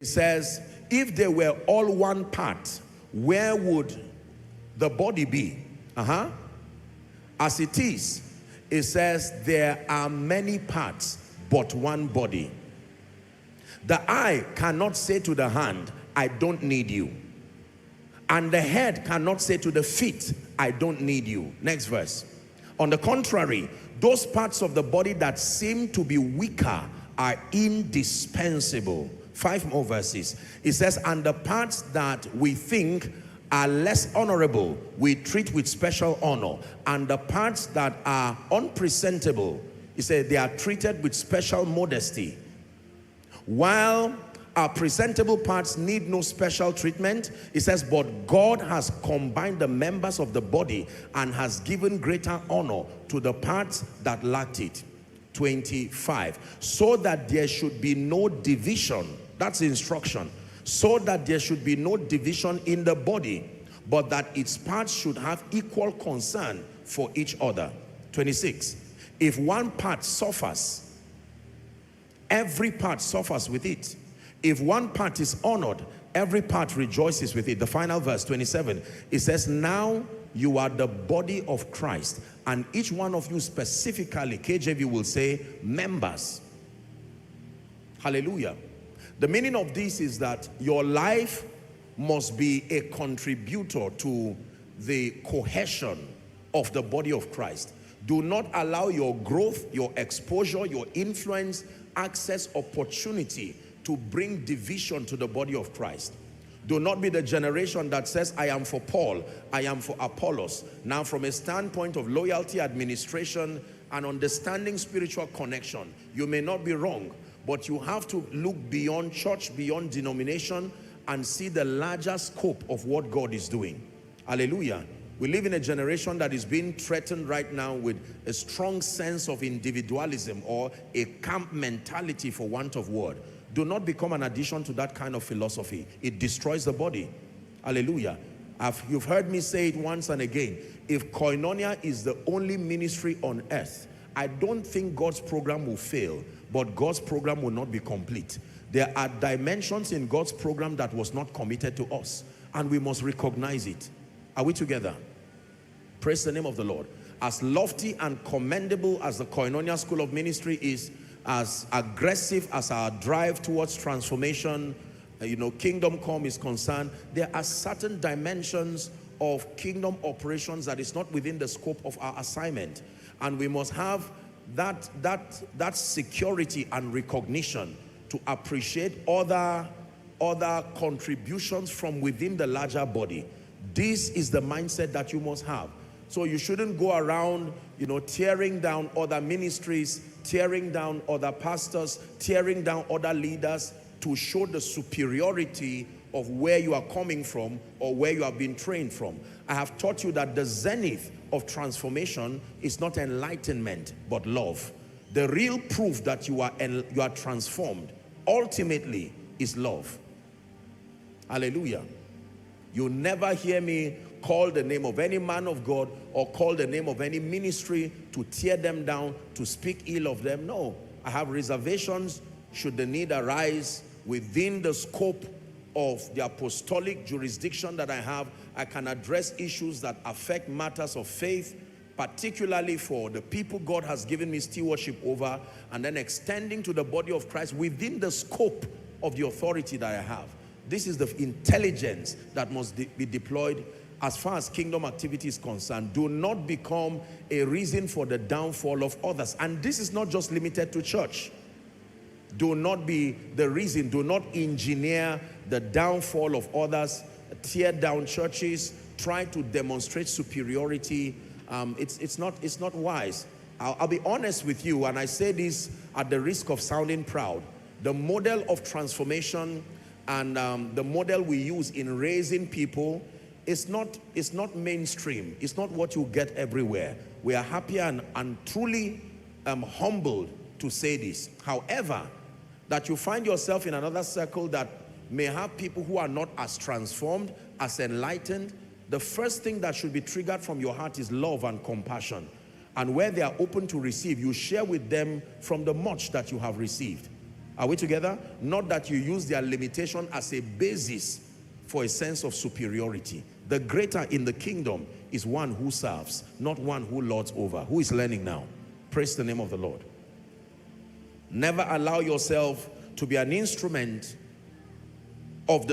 It says, if they were all one part, where would the body be? As it is, it says, there are many parts, but one body. The eye cannot say to the hand, I don't need you. And the head cannot say to the feet, I don't need you. Next verse. On the contrary, those parts of the body that seem to be weaker are indispensable. 5 more verses. It says, and the parts that we think are less honorable, we treat with special honor. And the parts that are unpresentable, he said, they are treated with special modesty. While our presentable parts need no special treatment, it says, but God has combined the members of the body and has given greater honor to the parts that lacked it. 25. So that there should be no division. That's the instruction. So that there should be no division in the body, but that its parts should have equal concern for each other. 26. If one part suffers, every part suffers with it. If one part is honored, every part rejoices with it. The final verse, 27, it says, now you are the body of Christ, and each one of you specifically, KJV will say, members. Hallelujah. The meaning of this is that your life must be a contributor to the cohesion of the body of Christ. Do not allow your growth, your exposure, your influence, access, opportunity to bring division to the body of Christ. Do not be the generation that says, I am for Paul, I am for Apollos. Now, from a standpoint of loyalty, administration, and understanding spiritual connection, you may not be wrong, but you have to look beyond church, beyond denomination, and see the larger scope of what God is doing. Hallelujah. We live in a generation that is being threatened right now with a strong sense of individualism, or a camp mentality, for want of word. Do not become an addition to that kind of philosophy. It destroys the body. Hallelujah. You've heard me say it once and again. If Koinonia is the only ministry on earth, I don't think God's program will fail, but God's program will not be complete. There are dimensions in God's program that was not committed to us, and we must recognize it. Are we together? Praise the name of the Lord. As lofty and commendable as the Koinonia School of Ministry is, as aggressive as our drive towards transformation, kingdom come is concerned, there are certain dimensions of kingdom operations that is not within the scope of our assignment. And we must have that security and recognition to appreciate other contributions from within the larger body. This is the mindset that you must have. So you shouldn't go around, tearing down other ministries, tearing down other pastors, tearing down other leaders to show the superiority of where you are coming from or where you have been trained from. I have taught you that the zenith of transformation is not enlightenment, but love. The real proof that you are transformed ultimately is love. Hallelujah. You never hear me call the name of any man of God or call the name of any ministry to tear them down, to speak ill of them. No, I have reservations should the need arise within the scope of the apostolic jurisdiction that I have. I can address issues that affect matters of faith, particularly for the people God has given me stewardship over, and then extending to the body of Christ within the scope of the authority that I have. This is the intelligence that must be deployed as far as kingdom activity is concerned. Do not become a reason for the downfall of others. And this is not just limited to church. Do not be the reason. Do not engineer the downfall of others. Tear down churches. Try to demonstrate superiority. It's not wise. I'll be honest with you, and I say this at the risk of sounding proud. The model of transformation and the model we use in raising people is not mainstream. It's not what you get everywhere. We are happy and truly humbled to say this. However, that you find yourself in another circle that may have people who are not as transformed, as enlightened, the first thing that should be triggered from your heart is love and compassion. And where they are open to receive, you share with them from the much that you have received. Are we together? Not that you use their limitation as a basis for a sense of superiority. The greater in the kingdom is one who serves, not one who lords over. Who is learning now? Praise the name of the Lord. Never allow yourself to be an instrument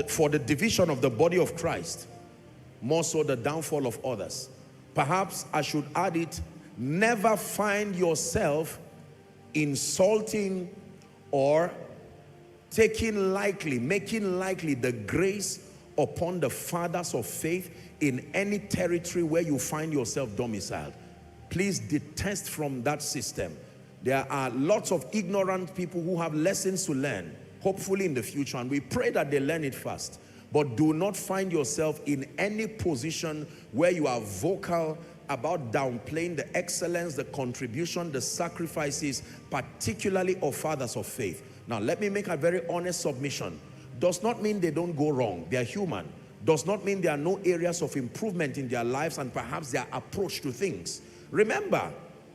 for the division of the body of Christ, more so the downfall of others. Perhaps I should add it, never find yourself insulting or making likely the grace upon the fathers of faith in any territory where you find yourself domiciled. Please detest from that system. There are lots of ignorant people who have lessons to learn, hopefully in the future, and we pray that they learn it fast. But do not find yourself in any position where you are vocal about downplaying the excellence, the contribution, the sacrifices, particularly of fathers of faith. Now, let me make a very honest submission. Does not mean they don't go wrong. They are human. Does not mean there are no areas of improvement in their lives and perhaps their approach to things. Remember,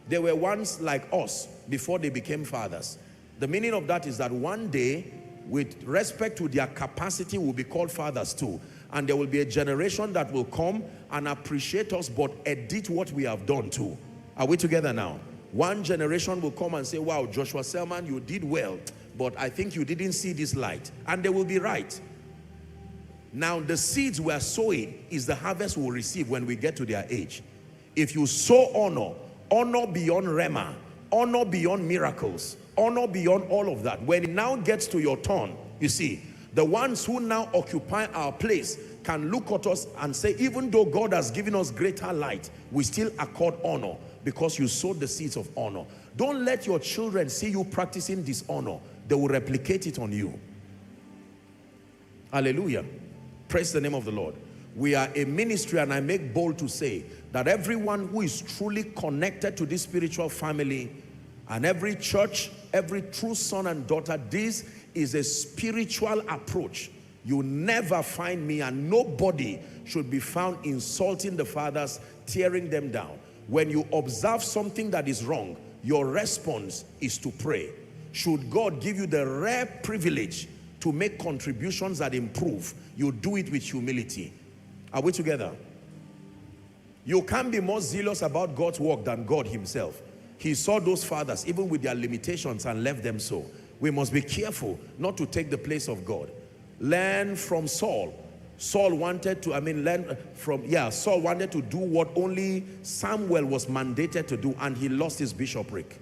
they were once like us before they became fathers. The meaning of that is that one day, with respect to their capacity, will be called fathers too. And there will be a generation that will come and appreciate us, but edit what we have done too. Are we together now? One generation will come and say, wow, Joshua Selman, you did well, but I think you didn't see this light. And they will be right. Now, the seeds we are sowing is the harvest we'll receive when we get to their age. If you sow honor, honor beyond Rema, honor beyond miracles, honor beyond all of that, when it now gets to your turn, you see, the ones who now occupy our place can look at us and say, even though God has given us greater light, we still accord honor because you sowed the seeds of honor. Don't let your children see you practicing dishonor. They will replicate it on you. Hallelujah. Praise the name of the Lord. We are a ministry, and I make bold to say that everyone who is truly connected to this spiritual family, and every church, every true son and daughter, this is a spiritual approach. You never find me, and nobody should be found insulting the fathers, tearing them down. When you observe something that is wrong, your response is to pray. Should God give you the rare privilege to make contributions that improve, you do it with humility. Are we together? You can't be more zealous about God's work than God himself. He saw those fathers even with their limitations and left them so. We must be careful not to take the place of God. Learn from Saul. Saul wanted to do what only Samuel was mandated to do, and he lost his bishopric.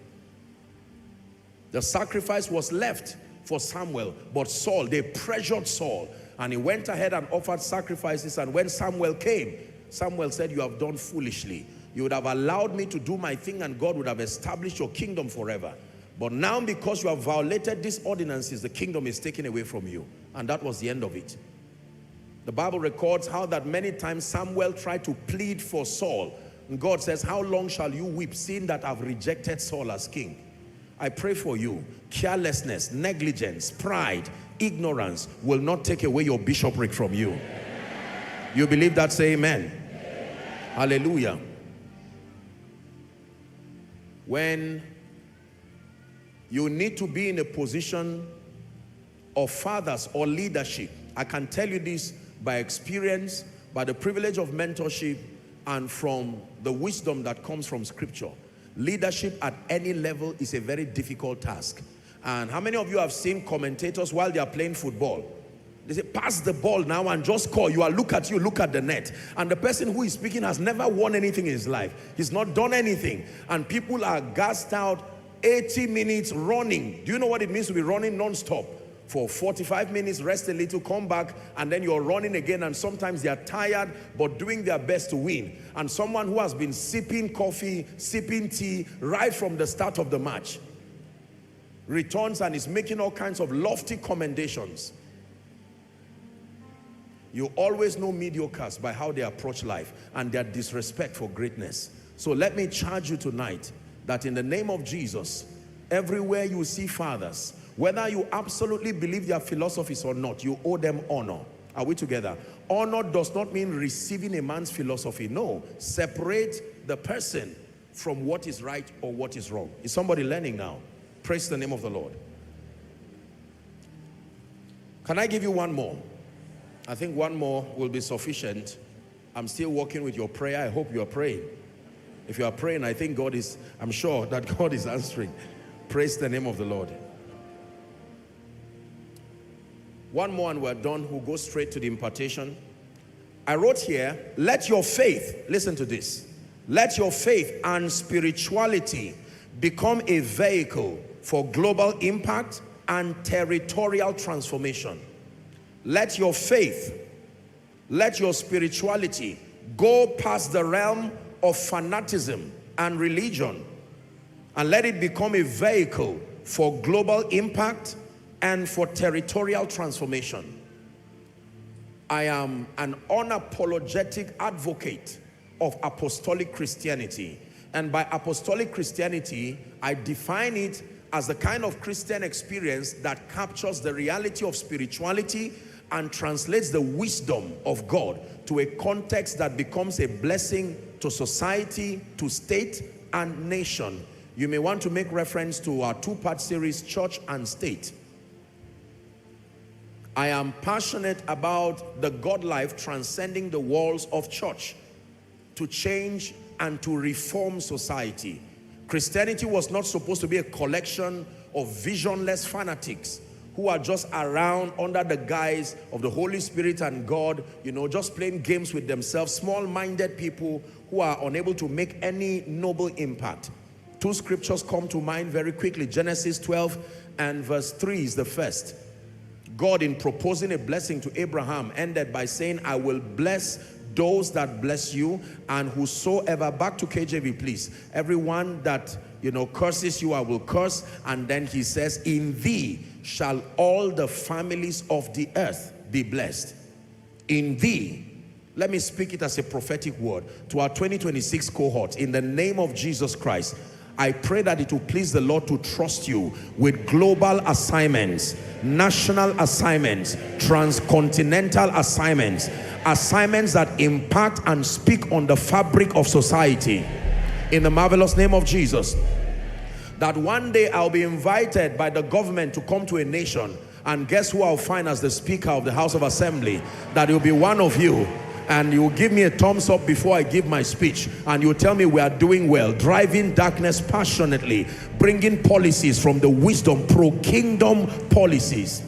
The sacrifice was left for Samuel, but Saul, they pressured Saul, and he went ahead and offered sacrifices. And when Samuel came, Samuel said, you have done foolishly. You would have allowed me to do my thing, and God would have established your kingdom forever. But now, because you have violated these ordinances, the kingdom is taken away from you. And that was the end of it. The Bible records how that many times Samuel tried to plead for Saul. And God says, how long shall you weep, seeing that I've rejected Saul as king? I pray for you, carelessness, negligence, pride, ignorance will not take away your bishopric from you. You believe that? Say amen. Hallelujah. When you need to be in a position of fathers or leadership, I can tell you this by experience, by the privilege of mentorship, and from the wisdom that comes from scripture. Leadership at any level is a very difficult task. And how many of you have seen commentators while they are playing football? They say, pass the ball now and just score. Look at the net. And the person who is speaking has never won anything in his life. He's not done anything. And people are gassed out, 80 minutes running. Do you know what it means to be running non-stop? For 45 minutes, rest a little, come back, and then you're running again. And sometimes they are tired, but doing their best to win. And someone who has been sipping coffee, sipping tea, right from the start of the match, returns and is making all kinds of lofty commendations. You always know mediocres by how they approach life and their disrespect for greatness. So let me charge you tonight that in the name of Jesus, everywhere you see fathers, whether you absolutely believe their philosophies or not, you owe them honor. Are we together? Honor does not mean receiving a man's philosophy. No, separate the person from what is right or what is wrong. Is somebody learning now? Praise the name of the Lord. Can I give you one more? I think one more will be sufficient. I'm still working with your prayer. I hope you are praying. If you are praying, I think I'm sure that God is answering. Praise the name of the Lord. One more and we're done. We'll go straight to the impartation. I wrote here, let your faith, listen to this, let your faith and spirituality become a vehicle for global impact and territorial transformation. Let your faith, let your spirituality go past the realm of fanaticism and religion, and let it become a vehicle for global impact and for territorial transformation. I am an unapologetic advocate of apostolic Christianity. And by apostolic Christianity, I define it as the kind of Christian experience that captures the reality of spirituality and translates the wisdom of God to a context that becomes a blessing to society, to state, and nation. You may want to make reference to our two-part series, Church and State. I am passionate about the God life transcending the walls of church to change and to reform society. Christianity was not supposed to be a collection of visionless fanatics who are just around under the guise of the Holy Spirit and God, you know, just playing games with themselves, small-minded people who are unable to make any noble impact. Two scriptures come to mind very quickly. Genesis 12 and verse 3 is the first. God, in proposing a blessing to Abraham, ended by saying, I will bless those that bless you, and whosoever, back to KJV please, everyone that, you know, curses you, I will curse. And then he says, in thee shall all the families of the earth be blessed. In thee. Let me speak it as a prophetic word to our 2026 cohort. In the name of Jesus Christ, I pray that it will please the Lord to trust you with global assignments, national assignments, transcontinental assignments, assignments that impact and speak on the fabric of society. In the marvelous name of Jesus. That one day I'll be invited by the government to come to a nation, and guess who I'll find as the Speaker of the House of Assembly? That it will be one of you. And you will give me a thumbs up before I give my speech, and you tell me we are doing well, driving darkness passionately, bringing policies from the wisdom, pro-kingdom policies.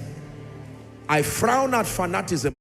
I frown at fanaticism.